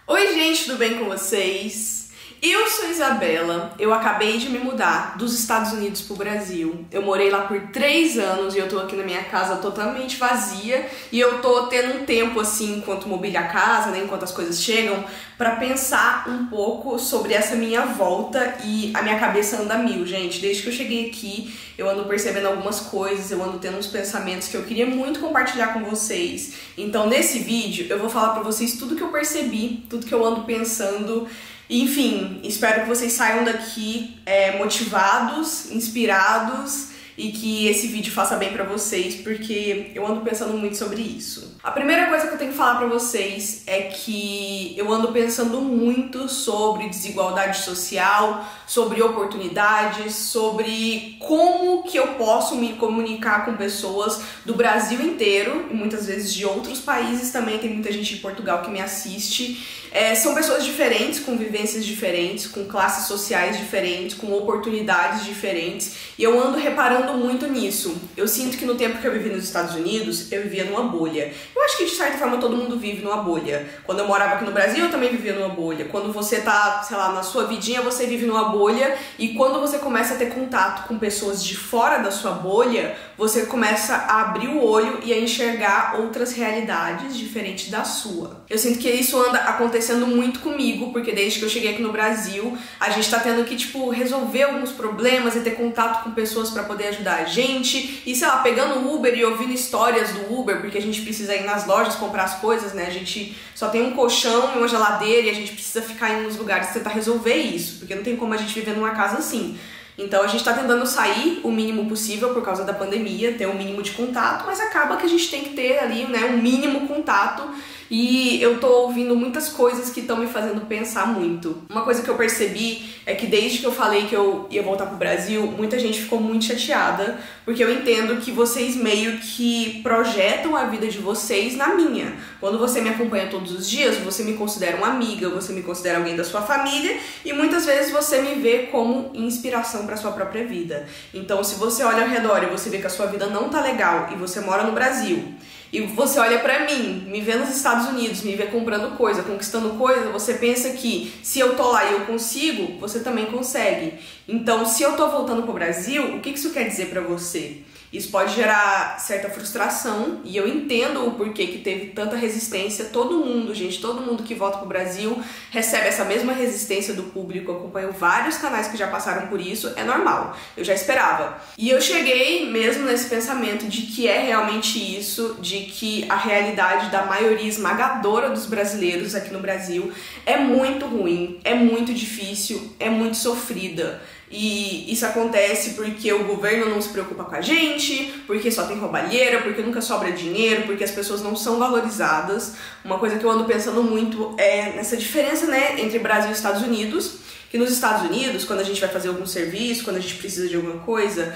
Oi gente, tudo bem com vocês? Eu sou Isabela, eu acabei de me mudar dos Estados Unidos pro Brasil. Eu morei lá por 3 anos e eu tô aqui na minha casa totalmente vazia e eu tô tendo um tempo assim, enquanto mobília a casa, né, enquanto as coisas chegam, pra pensar um pouco sobre essa minha volta e a minha cabeça anda a mil, gente. Desde que eu cheguei aqui, eu ando percebendo algumas coisas, eu ando tendo uns pensamentos que eu queria muito compartilhar com vocês. Então nesse vídeo eu vou falar pra vocês tudo que eu percebi, tudo que eu ando pensando. Enfim, espero que vocês saiam daqui motivados, inspirados e que esse vídeo faça bem pra vocês, porque eu ando pensando muito sobre isso. A primeira coisa que eu tenho que falar pra vocês é que eu ando pensando muito sobre desigualdade social, sobre oportunidades, sobre como que eu posso me comunicar com pessoas do Brasil inteiro e muitas vezes de outros países também. Tem muita gente de Portugal que me assiste. São pessoas diferentes, com vivências diferentes, com classes sociais diferentes, com oportunidades diferentes, e eu ando reparando muito nisso. Eu sinto que no tempo que eu vivi nos Estados Unidos, eu vivia numa bolha. Eu acho que de certa forma todo mundo vive numa bolha. Quando eu morava aqui no Brasil, eu também vivia numa bolha. Quando você tá, sei lá, na sua vidinha, você vive numa bolha, e quando você começa a ter contato com pessoas de fora da sua bolha, você começa a abrir o olho e a enxergar outras realidades diferentes da sua. Eu sinto que isso anda acontecendo muito comigo, porque desde que eu cheguei aqui no Brasil, a gente tá tendo que, resolver alguns problemas e ter contato com pessoas pra poder ajudar a gente, e sei lá, pegando o Uber e ouvindo histórias do Uber, porque a gente precisa ir nas lojas comprar as coisas, né? A gente só tem um colchão e uma geladeira e a gente precisa ficar em uns lugares tentar resolver isso, porque não tem como a gente viver numa casa assim. Então a gente tá tentando sair o mínimo possível por causa da pandemia, ter um mínimo de contato, mas acaba que a gente tem que ter ali, né, um mínimo contato. E eu tô ouvindo muitas coisas que estão me fazendo pensar muito. Uma coisa que eu percebi é que desde que eu falei que eu ia voltar pro Brasil, muita gente ficou muito chateada, porque eu entendo que vocês meio que projetam a vida de vocês na minha. Quando você me acompanha todos os dias, você me considera uma amiga, você me considera alguém da sua família, e muitas vezes você me vê como inspiração para sua própria vida. Então, se você olha ao redor e você vê que a sua vida não tá legal e você mora no Brasil, e você olha pra mim, me vê nos Estados Unidos, me vê comprando coisa, conquistando coisa, você pensa que se eu tô lá e eu consigo, você também consegue. Então, se eu tô voltando pro Brasil, o que isso quer dizer pra você? Isso pode gerar certa frustração, e eu entendo o porquê que teve tanta resistência. Todo mundo, gente, todo mundo que volta pro Brasil recebe essa mesma resistência do público. Eu acompanho vários canais que já passaram por isso, é normal, eu já esperava. E eu cheguei mesmo nesse pensamento de que é realmente isso, de que a realidade da maioria esmagadora dos brasileiros aqui no Brasil é muito ruim, é muito difícil, é muito sofrida. E isso acontece porque o governo não se preocupa com a gente, porque só tem roubalheira, porque nunca sobra dinheiro, porque as pessoas não são valorizadas. Uma coisa que eu ando pensando muito é nessa diferença, né, entre Brasil e Estados Unidos. Que nos Estados Unidos, quando a gente vai fazer algum serviço, quando a gente precisa de alguma coisa,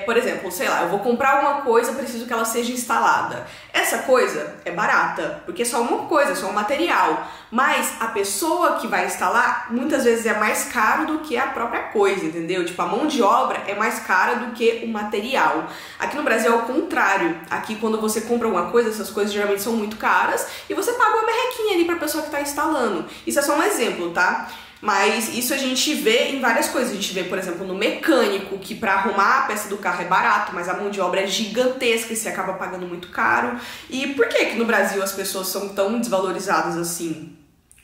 por exemplo, sei lá, eu vou comprar alguma coisa, preciso que ela seja instalada. Essa coisa é barata, porque é só uma coisa, é só um material. Mas a pessoa que vai instalar, muitas vezes é mais caro do que a própria coisa, entendeu? Tipo, a mão de obra é mais cara do que o material. Aqui no Brasil é o contrário. Aqui, quando você compra alguma coisa, essas coisas geralmente são muito caras e você paga uma merrequinha ali pra pessoa que tá instalando. Isso é só um exemplo, tá? Mas isso a gente vê em várias coisas. A gente vê, por exemplo, no mecânico, que para arrumar a peça do carro é barato, mas a mão de obra é gigantesca e você acaba pagando muito caro. E por que no Brasil as pessoas são tão desvalorizadas assim?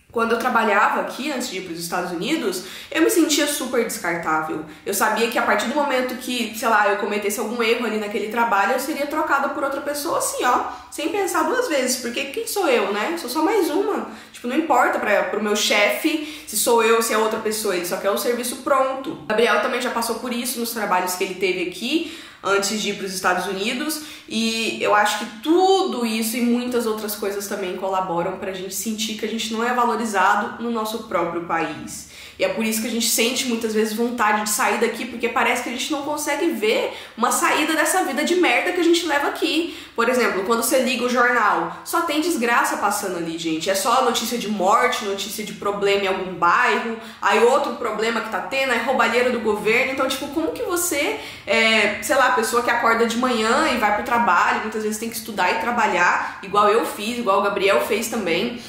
Quando eu trabalhava aqui, antes de ir para os Estados Unidos, eu me sentia super descartável. Eu sabia que a partir do momento que, sei lá, eu cometesse algum erro ali naquele trabalho, eu seria trocada por outra pessoa assim, ó, sem pensar 2 vezes. Porque quem sou eu, né? Eu sou só mais uma. Tipo, não importa pro meu chefe se sou eu ou se é outra pessoa, ele só quer o serviço pronto. O Gabriel também já passou por isso nos trabalhos que ele teve aqui, antes de ir para os Estados Unidos, e eu acho que tudo isso e muitas outras coisas também colaboram pra gente sentir que a gente não é valorizado no nosso próprio país. E é por isso que a gente sente muitas vezes vontade de sair daqui, porque parece que a gente não consegue ver uma saída dessa vida de merda que a gente leva aqui. Por exemplo, quando você liga o jornal, só tem desgraça passando ali, gente. É só notícia de morte, notícia de problema em algum bairro, aí outro problema que tá tendo é roubalheira do governo. Então, tipo, como que você, sei lá, a pessoa que acorda de manhã e vai pro trabalho, muitas vezes tem que estudar e trabalhar, igual eu fiz, igual o Gabriel fez também.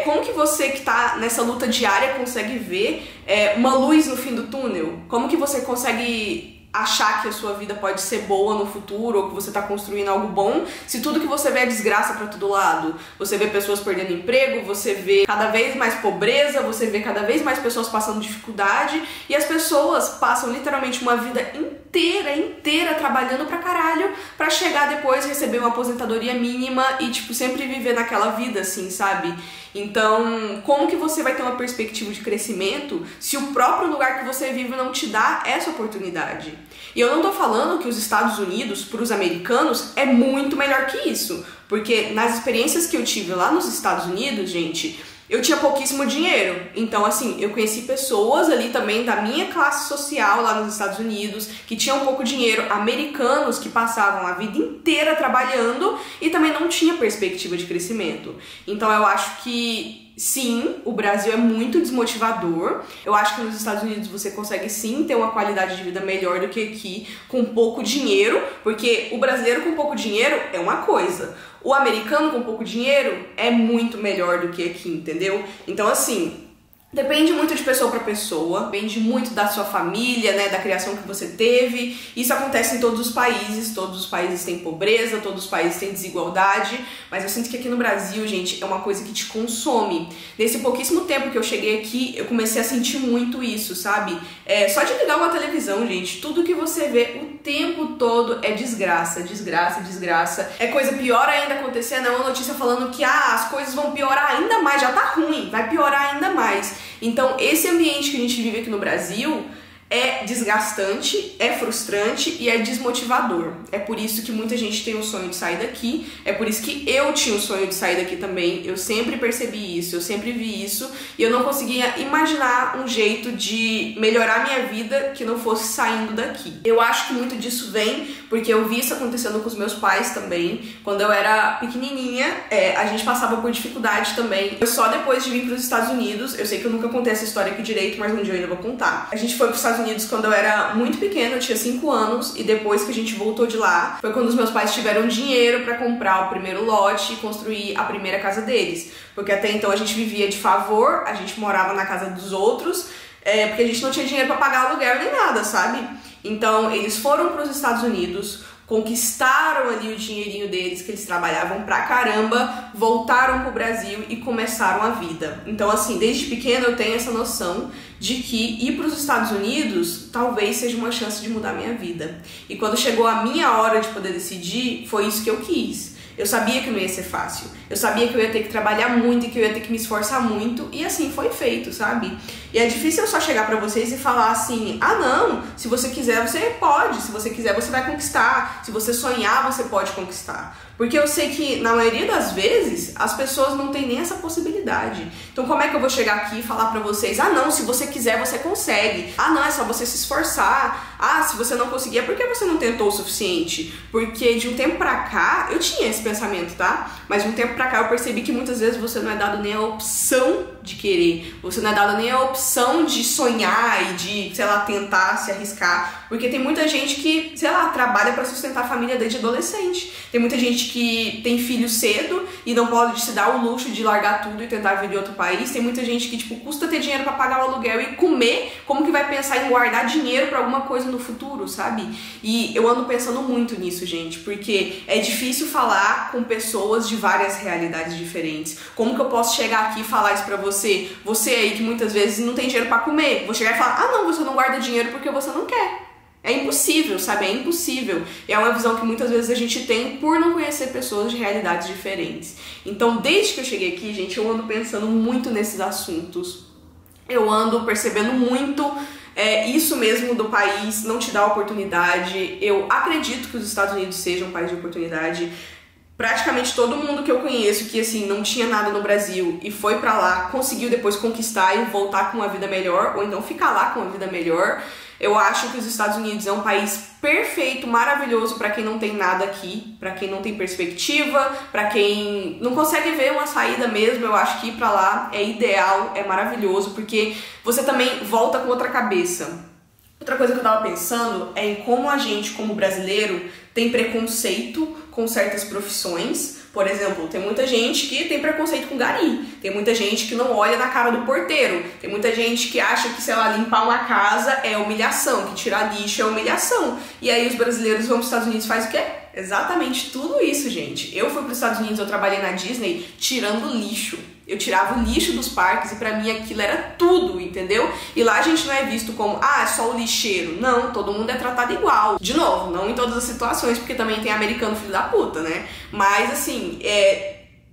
Como que você que tá nessa luta diária consegue ver uma luz no fim do túnel? Como que você consegue achar que a sua vida pode ser boa no futuro, ou que você tá construindo algo bom, se tudo que você vê é desgraça pra todo lado? Você vê pessoas perdendo emprego, você vê cada vez mais pobreza, você vê cada vez mais pessoas passando dificuldade, e as pessoas passam literalmente uma vida inteira trabalhando pra caralho, pra chegar depois receber uma aposentadoria mínima e, tipo, sempre viver naquela vida, assim, sabe? Então, como que você vai ter uma perspectiva de crescimento se o próprio lugar que você vive não te dá essa oportunidade? E eu não tô falando que os Estados Unidos, para os americanos, é muito melhor que isso, porque nas experiências que eu tive lá nos Estados Unidos, gente, eu tinha pouquíssimo dinheiro. Então, assim, eu conheci pessoas ali também da minha classe social lá nos Estados Unidos que tinham pouco dinheiro, americanos que passavam a vida inteira trabalhando e também não tinha perspectiva de crescimento. Então, eu acho que sim, o Brasil é muito desmotivador. Eu acho que nos Estados Unidos você consegue sim ter uma qualidade de vida melhor do que aqui com pouco dinheiro, porque o brasileiro com pouco dinheiro é uma coisa, o americano com pouco dinheiro é muito melhor do que aqui, entendeu? Então, assim, depende muito de pessoa para pessoa, depende muito da sua família, né, da criação que você teve. Isso acontece em todos os países têm pobreza, todos os países têm desigualdade, mas eu sinto que aqui no Brasil, gente, é uma coisa que te consome. Nesse pouquíssimo tempo que eu cheguei aqui, eu comecei a sentir muito isso, sabe? Só de ligar uma televisão, gente, tudo que você vê o tempo todo é desgraça, desgraça, desgraça. É coisa pior ainda acontecendo, é uma notícia falando que as coisas vão piorar ainda mais, já tá ruim, vai piorar ainda mais. Então, esse ambiente que a gente vive aqui no Brasil é desgastante, é frustrante e é desmotivador. É por isso que muita gente tem o sonho de sair daqui, é por isso que eu tinha o sonho de sair daqui também. Eu sempre percebi isso, eu sempre vi isso e eu não conseguia imaginar um jeito de melhorar minha vida que não fosse saindo daqui. Eu acho que muito disso vem porque eu vi isso acontecendo com os meus pais também. Quando eu era pequenininha, a gente passava por dificuldade também. Só depois de vir para os Estados Unidos, eu sei que eu nunca contei essa história aqui direito, mas um dia eu ainda vou contar. A gente foi para os Estados Unidos quando eu era muito pequena, eu tinha 5 anos, e depois que a gente voltou de lá, foi quando os meus pais tiveram dinheiro pra comprar o primeiro lote e construir a primeira casa deles. Porque até então a gente vivia de favor, a gente morava na casa dos outros, porque a gente não tinha dinheiro pra pagar aluguel nem nada, sabe? Então eles foram pros Estados Unidos, conquistaram ali o dinheirinho deles, que eles trabalhavam pra caramba, voltaram pro Brasil e começaram a vida. Então, assim, desde pequena eu tenho essa noção de que ir pros Estados Unidos talvez seja uma chance de mudar minha vida. E quando chegou a minha hora de poder decidir, foi isso que eu quis. Eu sabia que não ia ser fácil. Eu sabia que eu ia ter que trabalhar muito e que eu ia ter que me esforçar muito. E assim foi feito, sabe? E é difícil eu só chegar pra vocês e falar assim: ah, não, se você quiser, você pode. Se você quiser, você vai conquistar. Se você sonhar, você pode conquistar. Porque eu sei que, na maioria das vezes, as pessoas não têm nem essa possibilidade. Então, como é que eu vou chegar aqui e falar pra vocês: ah, não, se você quiser, você consegue. Ah, não, é só você se esforçar. Ah, se você não conseguir, é porque você não tentou o suficiente. Porque de um tempo pra cá, eu tinha esse pensamento, tá? Mas de um tempo pra cá, eu percebi que muitas vezes você não é dado nem a opção de querer. Você não é dado nem a opção de sonhar e de, sei lá, tentar se arriscar. Porque tem muita gente que, sei lá, trabalha pra sustentar a família desde adolescente. Tem muita gente que tem filho cedo e não pode se dar o luxo de largar tudo e tentar vir em outro país. Tem muita gente que, tipo, custa ter dinheiro pra pagar o aluguel e comer, como que vai pensar em guardar dinheiro pra alguma coisa no futuro, sabe? E eu ando pensando muito nisso, gente, porque é difícil falar com pessoas de várias realidades diferentes. Como que eu posso chegar aqui e falar isso pra você? Você aí que muitas vezes não tem dinheiro pra comer. Vou chegar e falar: ah, não, você não guarda dinheiro porque você não quer. É impossível, sabe? É impossível. E é uma visão que muitas vezes a gente tem por não conhecer pessoas de realidades diferentes. Então, desde que eu cheguei aqui, gente, eu ando pensando muito nesses assuntos. Eu ando percebendo muito isso mesmo do país não te dá oportunidade. Eu acredito que os Estados Unidos sejam um país de oportunidade. Praticamente todo mundo que eu conheço que, assim, não tinha nada no Brasil e foi pra lá, conseguiu depois conquistar e voltar com uma vida melhor, ou então ficar lá com uma vida melhor. Eu acho que os Estados Unidos é um país perfeito, maravilhoso pra quem não tem nada aqui, pra quem não tem perspectiva, pra quem não consegue ver uma saída mesmo. Eu acho que ir pra lá é ideal, é maravilhoso, porque você também volta com outra cabeça. Outra coisa que eu tava pensando é em como a gente, como brasileiro, tem preconceito com certas profissões. Por exemplo, tem muita gente que tem preconceito com gari, tem muita gente que não olha na cara do porteiro, tem muita gente que acha que, sei lá, limpar uma casa é humilhação, que tirar lixo é humilhação. E aí os brasileiros vão para os Estados Unidos e fazem o quê? Exatamente tudo isso, gente. Eu fui para os Estados Unidos, eu trabalhei na Disney tirando lixo. Eu tirava o lixo dos parques e pra mim aquilo era tudo, entendeu? E lá a gente não é visto como, é só o lixeiro. Não, todo mundo é tratado igual. De novo, não em todas as situações, porque também tem americano filho da puta, né? Mas assim,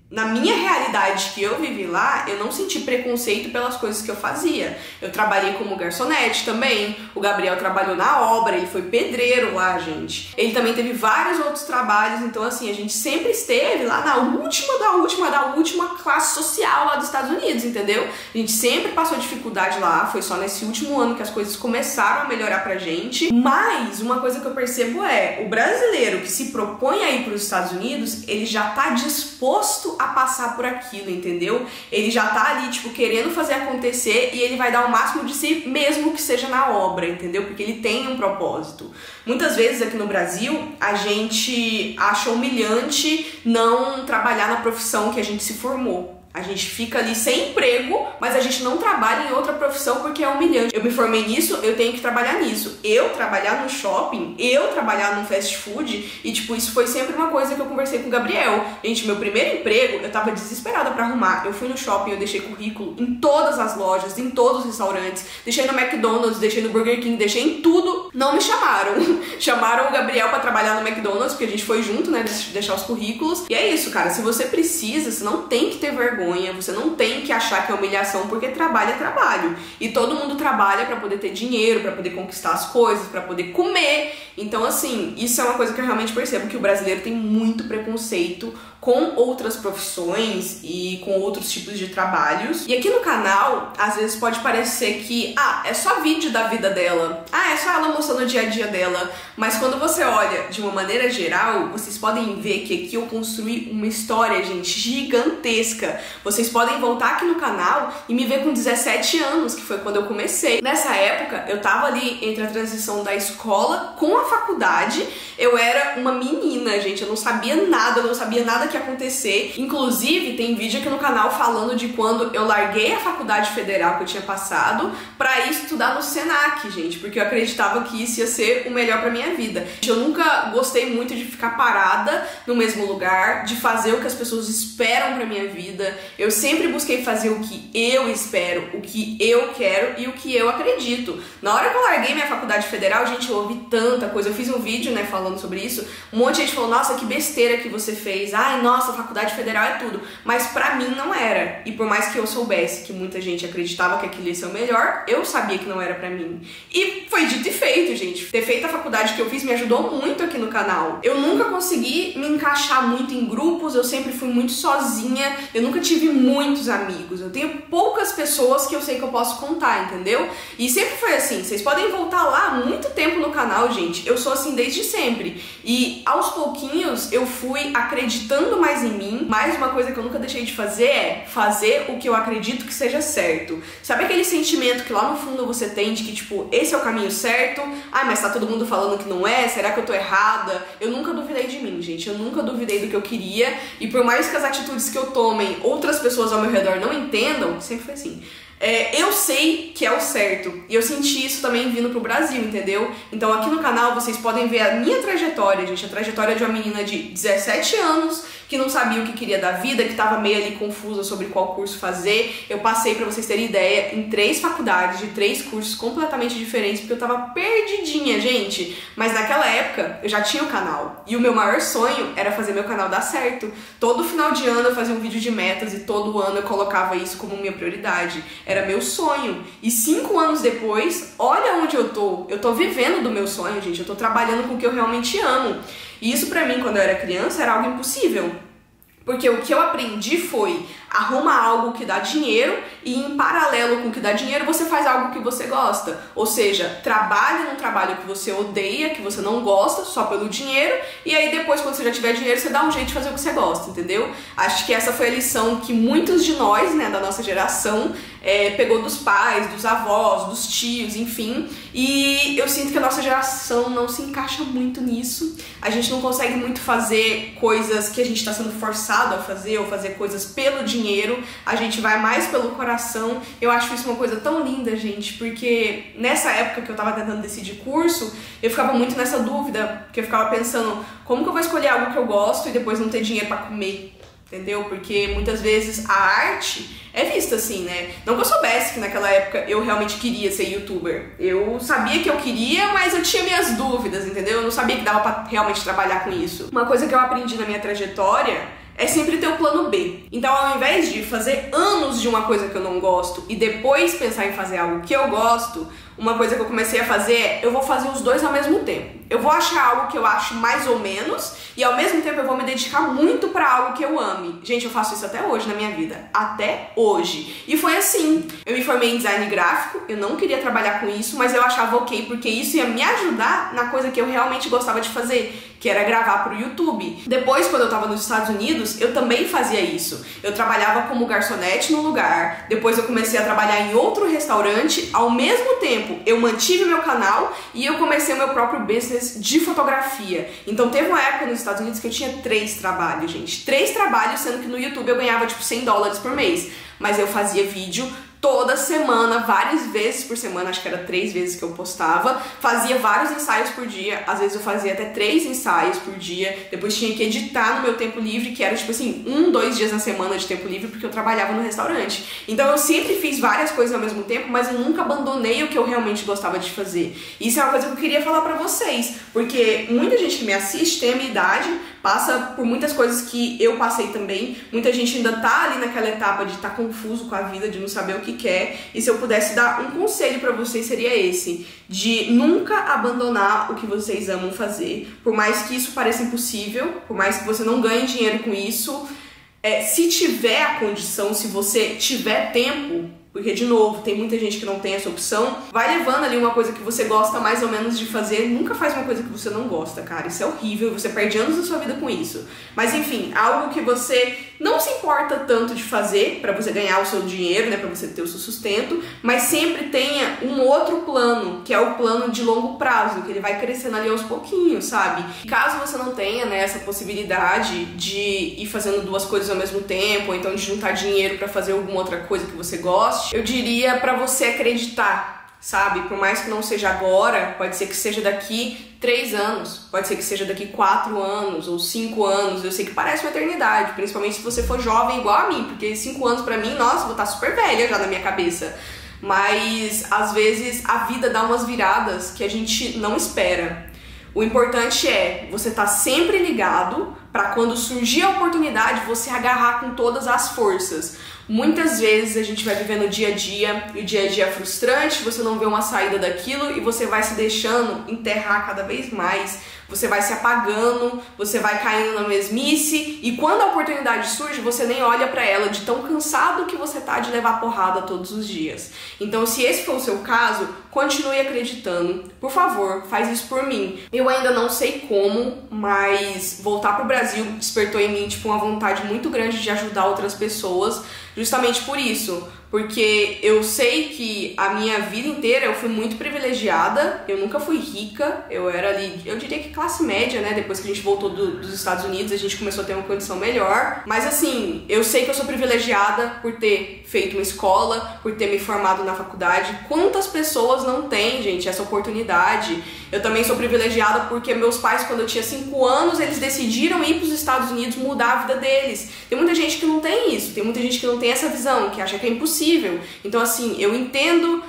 na minha realidade que eu vivi lá, eu não senti preconceito pelas coisas que eu fazia. Eu trabalhei como garçonete também, o Gabriel trabalhou na obra, ele foi pedreiro lá, gente. Ele também teve vários outros trabalhos, então assim, a gente sempre esteve lá na última classe social lá dos Estados Unidos, entendeu? A gente sempre passou dificuldade lá, foi só nesse último ano que as coisas começaram a melhorar pra gente. Mas uma coisa que eu percebo é, o brasileiro que se propõe a ir pros Estados Unidos, ele já tá disposto a passar por aquilo, entendeu? Ele já tá ali, tipo, querendo fazer acontecer e ele vai dar o máximo de si, mesmo que seja na obra, entendeu? Porque ele tem um propósito. Muitas vezes aqui no Brasil, a gente acha humilhante não trabalhar na profissão que a gente se formou. A gente fica ali sem emprego, mas a gente não trabalha em outra profissão porque é humilhante. Eu me formei nisso, eu tenho que trabalhar nisso. Eu trabalhar no shopping, eu trabalhar num fast food, e tipo, isso foi sempre uma coisa que eu conversei com o Gabriel. Gente, meu primeiro emprego, eu tava desesperada pra arrumar. Eu fui no shopping, eu deixei currículo em todas as lojas, em todos os restaurantes, deixei no McDonald's, deixei no Burger King, deixei em tudo. Não me chamaram. Chamaram o Gabriel pra trabalhar no McDonald's, porque a gente foi junto, né, deixar os currículos. E é isso, cara, se você precisa, você não tem que ter vergonha. Você não tem que achar que é humilhação, porque trabalho é trabalho. E todo mundo trabalha pra poder ter dinheiro, pra poder conquistar as coisas, pra poder comer. Então, assim, isso é uma coisa que eu realmente percebo, que o brasileiro tem muito preconceito com outras profissões e com outros tipos de trabalhos. E aqui no canal, às vezes pode parecer que, é só vídeo da vida dela, é só ela mostrando o dia a dia dela. Mas quando você olha de uma maneira geral, vocês podem ver que aqui eu construí uma história, gente, gigantesca. Vocês podem voltar aqui no canal e me ver com 17 anos, que foi quando eu comecei. Nessa época, eu tava ali entre a transição da escola com a faculdade. Eu era uma menina, gente, eu não sabia nada que ia acontecer. Inclusive, tem vídeo aqui no canal falando de quando eu larguei a faculdade federal que eu tinha passado pra ir estudar no Senac, gente, porque eu acreditava que isso ia ser o melhor pra minha vida. Eu nunca gostei muito de ficar parada no mesmo lugar, de fazer o que as pessoas esperam pra minha vida. Eu sempre busquei fazer o que eu espero, o que eu quero e o que eu acredito. Na hora que eu larguei minha faculdade federal, gente, eu ouvi tanta coisa. Eu fiz um vídeo, né, falando sobre isso. Um monte de gente falou, nossa, que besteira que você fez. Nossa, faculdade federal é tudo. Mas pra mim não era. E por mais que eu soubesse que muita gente acreditava que aquilo ia ser o melhor, eu sabia que não era pra mim. E foi dito e feito, gente. Ter feito a faculdade que eu fiz me ajudou muito aqui no canal. Eu nunca consegui me encaixar muito em grupos, eu sempre fui muito sozinha, eu nunca tive muitos amigos. Eu tenho poucas pessoas que eu sei que eu posso contar, entendeu? E sempre foi assim. Vocês podem voltar lá há muito tempo no canal, gente. Eu sou assim desde sempre. E aos pouquinhos eu fui acreditando mais em mim. Mais uma coisa que eu nunca deixei de fazer é fazer o que eu acredito que seja certo. Sabe aquele sentimento que lá no fundo você tem de que, tipo, esse é o caminho certo? Mas tá todo mundo falando que não é? Será que eu tô errada? Eu nunca duvidei de mim, gente. Eu nunca duvidei do que eu queria. E por mais que as atitudes que eu tomem outras pessoas ao meu redor não entendam, sempre foi assim. Eu sei que é o certo. E eu senti isso também vindo pro Brasil, entendeu? Então aqui no canal vocês podem ver a minha trajetória, gente. A trajetória de uma menina de 17 anos que não sabia o que queria da vida, que tava meio ali confusa sobre qual curso fazer. Eu passei, pra vocês terem ideia, em 3 faculdades de 3 cursos completamente diferentes, porque eu tava perdidinha, gente. Mas naquela época eu já tinha o canal. E o meu maior sonho era fazer meu canal dar certo. Todo final de ano eu fazia um vídeo de metas e todo ano eu colocava isso como minha prioridade. Era meu sonho. E 5 anos depois, olha onde eu tô. Eu tô vivendo do meu sonho, gente. Eu tô trabalhando com o que eu realmente amo. E isso pra mim, quando eu era criança, era algo impossível. Porque o que eu aprendi foi arruma algo que dá dinheiro e em paralelo com o que dá dinheiro você faz algo que você gosta. Ou seja, trabalha num trabalho que você odeia, que você não gosta, só pelo dinheiro, e aí depois, quando você já tiver dinheiro, você dá um jeito de fazer o que você gosta, entendeu? Acho que essa foi a lição que muitos de nós, né, da nossa geração, pegou dos pais, dos avós, dos tios, enfim. E eu sinto que a nossa geração não se encaixa muito nisso. A gente não consegue muito fazer coisas que a gente está sendo forçado a fazer, ou fazer coisas pelo dinheiro. A gente vai mais pelo coração. Eu acho isso uma coisa tão linda, gente, porque nessa época que eu tava tentando decidir curso, eu ficava muito nessa dúvida, porque eu ficava pensando, como que eu vou escolher algo que eu gosto e depois não ter dinheiro pra comer? Entendeu? Porque muitas vezes a arte é vista assim, né? Não que eu soubesse que naquela época eu realmente queria ser youtuber. Eu sabia que eu queria, mas eu tinha minhas dúvidas, entendeu? Eu não sabia que dava pra realmente trabalhar com isso. Uma coisa que eu aprendi na minha trajetória é sempre ter o plano B. Então, ao invés de fazer anos de uma coisa que eu não gosto e depois pensar em fazer algo que eu gosto, uma coisa que eu comecei a fazer é, eu vou fazer os dois ao mesmo tempo. Eu vou achar algo que eu acho mais ou menos e ao mesmo tempo eu vou me dedicar muito pra algo que eu ame. Gente, eu faço isso até hoje na minha vida. Até hoje. E foi assim. Eu me formei em design gráfico, eu não queria trabalhar com isso, mas eu achava ok, porque isso ia me ajudar na coisa que eu realmente gostava de fazer, que era gravar pro YouTube. Depois, quando eu tava nos Estados Unidos, eu também fazia isso. Eu trabalhava como garçonete no lugar, depois eu comecei a trabalhar em outro restaurante, ao mesmo tempo eu mantive meu canal e eu comecei o meu próprio business de fotografia. Então teve uma época nos Estados Unidos que eu tinha 3 trabalhos, gente. 3 trabalhos, sendo que no YouTube eu ganhava tipo $100 por mês. Mas eu fazia vídeo toda semana, várias vezes por semana, acho que era 3 vezes que eu postava, fazia vários ensaios por dia, às vezes eu fazia até 3 ensaios por dia, depois tinha que editar no meu tempo livre, que era tipo assim, 1, 2 dias na semana de tempo livre, porque eu trabalhava no restaurante. Então eu sempre fiz várias coisas ao mesmo tempo, mas eu nunca abandonei o que eu realmente gostava de fazer. Isso é uma coisa que eu queria falar pra vocês, porque muita gente que me assiste tem a minha idade, passa por muitas coisas que eu passei também, muita gente ainda tá ali naquela etapa de estar confuso com a vida, de não saber o que quer, e se eu pudesse dar um conselho pra vocês seria esse, de nunca abandonar o que vocês amam fazer, por mais que isso pareça impossível, por mais que você não ganhe dinheiro com isso, se tiver a condição, se você tiver tempo, porque, de novo, tem muita gente que não tem essa opção, vai levando ali uma coisa que você gosta mais ou menos de fazer, nunca faz uma coisa que você não gosta, cara, isso é horrível, você perde anos da sua vida com isso. Mas, enfim, algo que você não se importa tanto de fazer pra você ganhar o seu dinheiro, né, pra você ter o seu sustento, mas sempre tenha um outro plano, que é o plano de longo prazo, que ele vai crescendo ali aos pouquinhos, sabe? Caso você não tenha, né, essa possibilidade de ir fazendo 2 coisas ao mesmo tempo, ou então de juntar dinheiro pra fazer alguma outra coisa que você goste, eu diria pra você acreditar, sabe? Por mais que não seja agora, pode ser que seja daqui 3 anos, pode ser que seja daqui 4 anos ou 5 anos, eu sei que parece uma eternidade, principalmente se você for jovem igual a mim, porque 5 anos pra mim, nossa, vou estar super velha já na minha cabeça. Mas às vezes a vida dá umas viradas que a gente não espera. O importante é você estar sempre ligado para quando surgir a oportunidade você agarrar com todas as forças. Muitas vezes a gente vai vivendo o dia a dia e o dia a dia é frustrante, você não vê uma saída daquilo e você vai se deixando enterrar cada vez mais, você vai se apagando, você vai caindo na mesmice e quando a oportunidade surge você nem olha pra ela de tão cansado que você tá de levar porrada todos os dias. Então se esse for o seu caso, continue acreditando. Por favor, faz isso por mim. Eu ainda não sei como, mas voltar pro Brasil despertou em mim tipo uma vontade muito grande de ajudar outras pessoas, justamente por isso. Porque eu sei que a minha vida inteira eu fui muito privilegiada, eu nunca fui rica, eu era ali, eu diria que classe média, né? Depois que a gente voltou dos Estados Unidos, a gente começou a ter uma condição melhor. Mas assim, eu sei que eu sou privilegiada por ter feito uma escola, por ter me formado na faculdade. Quantas pessoas não têm, gente, essa oportunidade? Eu também sou privilegiada porque meus pais, quando eu tinha 5 anos, eles decidiram ir para os Estados Unidos mudar a vida deles. Tem muita gente que não tem isso, tem muita gente que não tem essa visão, que acha que é impossível. Então, assim, eu entendo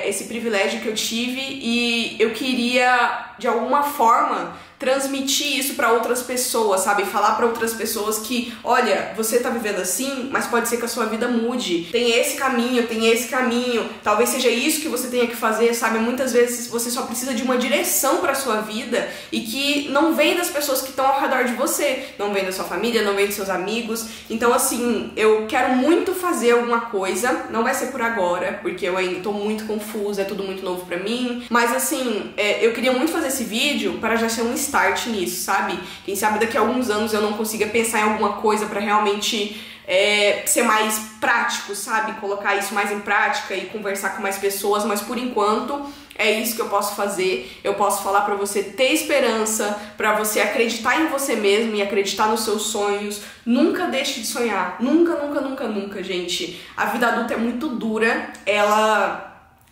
esse privilégio que eu tive e eu queria de alguma forma, transmitir isso pra outras pessoas, sabe? Falar pra outras pessoas que, olha, você tá vivendo assim, mas pode ser que a sua vida mude. Tem esse caminho, talvez seja isso que você tenha que fazer, sabe? Muitas vezes você só precisa de uma direção pra sua vida e que não vem das pessoas que estão ao redor de você, não vem da sua família, não vem dos seus amigos. Então, assim, eu quero muito fazer alguma coisa, não vai ser por agora, porque eu ainda tô muito confusa, é tudo muito novo pra mim, mas assim, eu queria muito fazer esse vídeo para já ser um start nisso, sabe? Quem sabe daqui a alguns anos eu não consiga pensar em alguma coisa pra realmente ser mais prático, sabe? Colocar isso mais em prática e conversar com mais pessoas, mas por enquanto é isso que eu posso fazer. Eu posso falar pra você ter esperança, pra você acreditar em você mesmo e acreditar nos seus sonhos. Nunca deixe de sonhar. Nunca, nunca, nunca, nunca, gente. A vida adulta é muito dura. Ela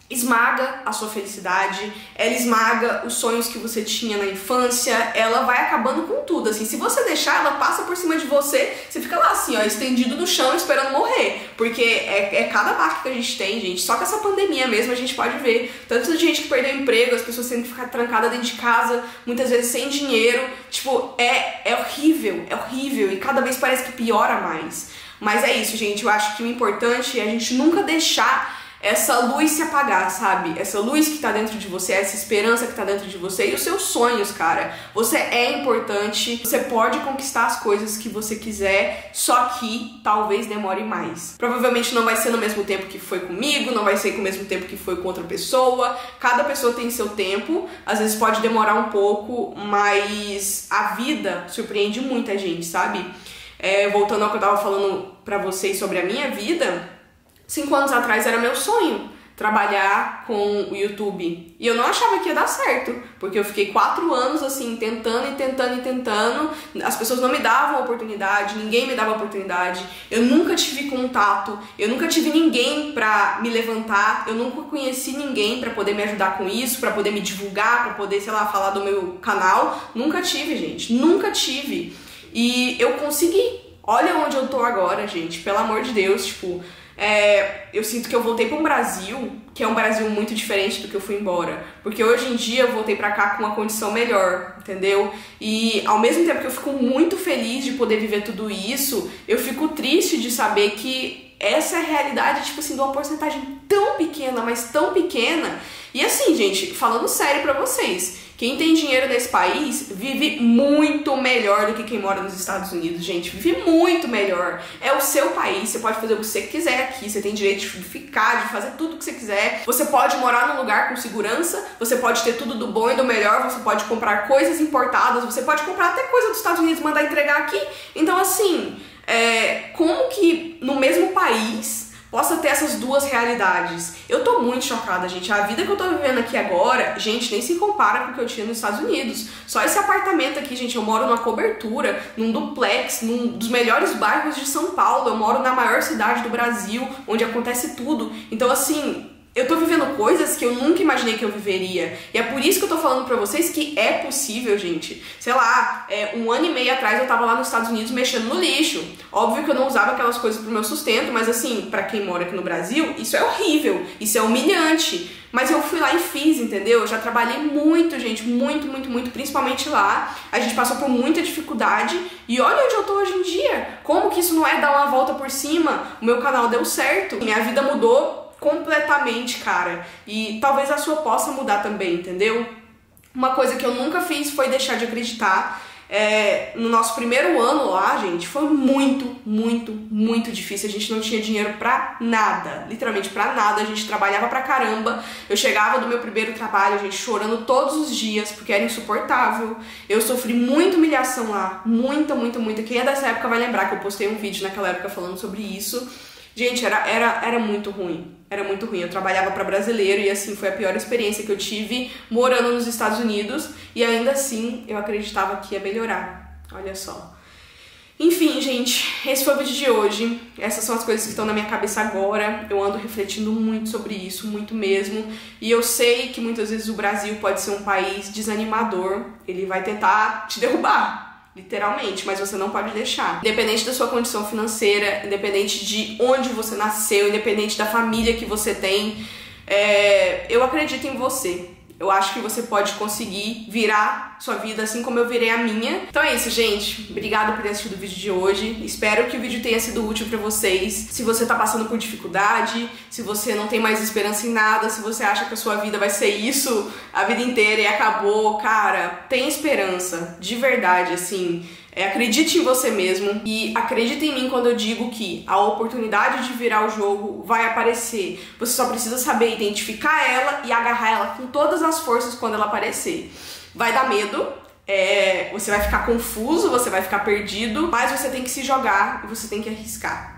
esmaga a sua felicidade, ela esmaga os sonhos que você tinha na infância, ela vai acabando com tudo, assim, se você deixar, ela passa por cima de você, você fica lá assim, ó, estendido no chão esperando morrer, porque é cada baque que a gente tem, gente, só com essa pandemia mesmo a gente pode ver tanto de gente que perdeu emprego, as pessoas tendo que ficar trancadas dentro de casa, muitas vezes sem dinheiro, tipo, é horrível, e cada vez parece que piora mais, mas é isso, gente, eu acho que o importante é a gente nunca deixar essa luz se apagar, sabe? Essa luz que tá dentro de você, essa esperança que tá dentro de você e os seus sonhos, cara. Você é importante, você pode conquistar as coisas que você quiser, só que talvez demore mais. Provavelmente não vai ser no mesmo tempo que foi comigo, não vai ser no mesmo tempo que foi com outra pessoa. Cada pessoa tem seu tempo, às vezes pode demorar um pouco, mas a vida surpreende muita gente, sabe? Voltando ao que eu tava falando pra vocês sobre a minha vida, 5 anos atrás era meu sonho trabalhar com o YouTube. E eu não achava que ia dar certo, porque eu fiquei 4 anos assim, tentando. As pessoas não me davam oportunidade, ninguém me dava oportunidade. Eu nunca tive contato, eu nunca tive ninguém pra me levantar, eu nunca conheci ninguém pra poder me ajudar com isso, pra poder me divulgar, pra poder, sei lá, falar do meu canal. Nunca tive, gente, nunca tive. E eu consegui. Olha onde eu tô agora, gente, pelo amor de Deus, tipo... eu sinto que eu voltei para um Brasil, que é um Brasil muito diferente do que eu fui embora. Porque hoje em dia eu voltei pra cá com uma condição melhor, entendeu? E ao mesmo tempo que eu fico muito feliz de poder viver tudo isso, eu fico triste de saber que essa é a realidade, tipo assim, de uma porcentagem tão pequena, mas tão pequena. E assim, gente, falando sério pra vocês, quem tem dinheiro nesse país vive muito melhor do que quem mora nos Estados Unidos, gente. Vive muito melhor. É o seu país, você pode fazer o que você quiser aqui, você tem direito de ficar, de fazer tudo o que você quiser. Você pode morar num lugar com segurança, você pode ter tudo do bom e do melhor, você pode comprar coisas importadas, você pode comprar até coisa dos Estados Unidos e mandar entregar aqui. Então, assim, como que no mesmo país possa ter essas duas realidades? Eu tô muito chocada, gente. A vida que eu tô vivendo aqui agora, gente, nem se compara com o que eu tinha nos Estados Unidos. Só esse apartamento aqui, gente, eu moro numa cobertura, num duplex, num dos melhores bairros de São Paulo. Eu moro na maior cidade do Brasil, onde acontece tudo. Então, assim, eu tô vivendo coisas que eu nunca imaginei que eu viveria. E é por isso que eu tô falando pra vocês que é possível, gente. Sei lá, 1 ano e meio atrás eu tava lá nos Estados Unidos mexendo no lixo. Óbvio que eu não usava aquelas coisas pro meu sustento, mas assim, pra quem mora aqui no Brasil, isso é horrível, isso é humilhante. Mas eu fui lá e fiz, entendeu? Eu já trabalhei muito, gente, muito, principalmente lá. A gente passou por muita dificuldade e olha onde eu tô hoje em dia. Como que isso não é dar uma volta por cima? O meu canal deu certo, minha vida mudou completamente, cara. E talvez a sua possa mudar também, entendeu? Uma coisa que eu nunca fiz foi deixar de acreditar. No nosso primeiro ano lá, gente, foi muito difícil. A gente não tinha dinheiro pra nada, literalmente pra nada. A gente trabalhava pra caramba. Eu chegava do meu primeiro trabalho, gente, chorando todos os dias, porque era insuportável. Eu sofri muita humilhação lá, muita. Quem é dessa época vai lembrar que eu postei um vídeo naquela época falando sobre isso. Gente, era muito ruim. Era muito ruim. Eu trabalhava pra brasileiro e assim, foi a pior experiência que eu tive morando nos Estados Unidos. E ainda assim, eu acreditava que ia melhorar. Olha só. Enfim, gente, esse foi o vídeo de hoje. Essas são as coisas que estão na minha cabeça agora. Eu ando refletindo muito sobre isso, muito mesmo. E eu sei que muitas vezes o Brasil pode ser um país desanimador. Ele vai tentar te derrubar, literalmente, mas você não pode deixar. Independente da sua condição financeira, independente de onde você nasceu, independente da família que você tem, eu acredito em você. Eu acho que você pode conseguir virar sua vida assim como eu virei a minha. Então é isso, gente. Obrigada por ter assistido o vídeo de hoje. Espero que o vídeo tenha sido útil pra vocês. Se você tá passando por dificuldade, se você não tem mais esperança em nada, se você acha que a sua vida vai ser isso a vida inteira e acabou, cara, tem esperança. De verdade, assim. Acredite em você mesmo e acredite em mim quando eu digo que a oportunidade de virar o jogo vai aparecer. Você só precisa saber identificar ela e agarrar ela com todas as forças quando ela aparecer. Vai dar medo, você vai ficar confuso, você vai ficar perdido, mas você tem que se jogar e você tem que arriscar.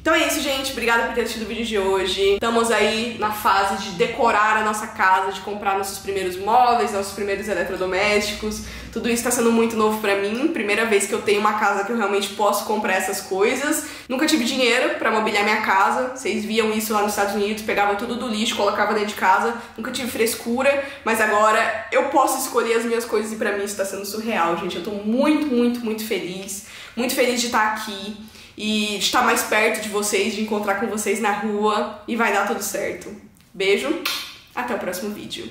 Então é isso, gente. Obrigada por ter assistido o vídeo de hoje. Estamos aí na fase de decorar a nossa casa, de comprar nossos primeiros móveis, nossos primeiros eletrodomésticos. Tudo isso tá sendo muito novo pra mim. Primeira vez que eu tenho uma casa que eu realmente posso comprar essas coisas. Nunca tive dinheiro pra mobiliar minha casa. Vocês viam isso lá nos Estados Unidos, pegavam tudo do lixo, colocavam dentro de casa. Nunca tive frescura, mas agora eu posso escolher as minhas coisas e pra mim isso tá sendo surreal, gente. Eu tô muito, muito, muito feliz. Muito feliz de estar aqui e de estar mais perto de vocês, de encontrar com vocês na rua, e vai dar tudo certo. Beijo, até o próximo vídeo.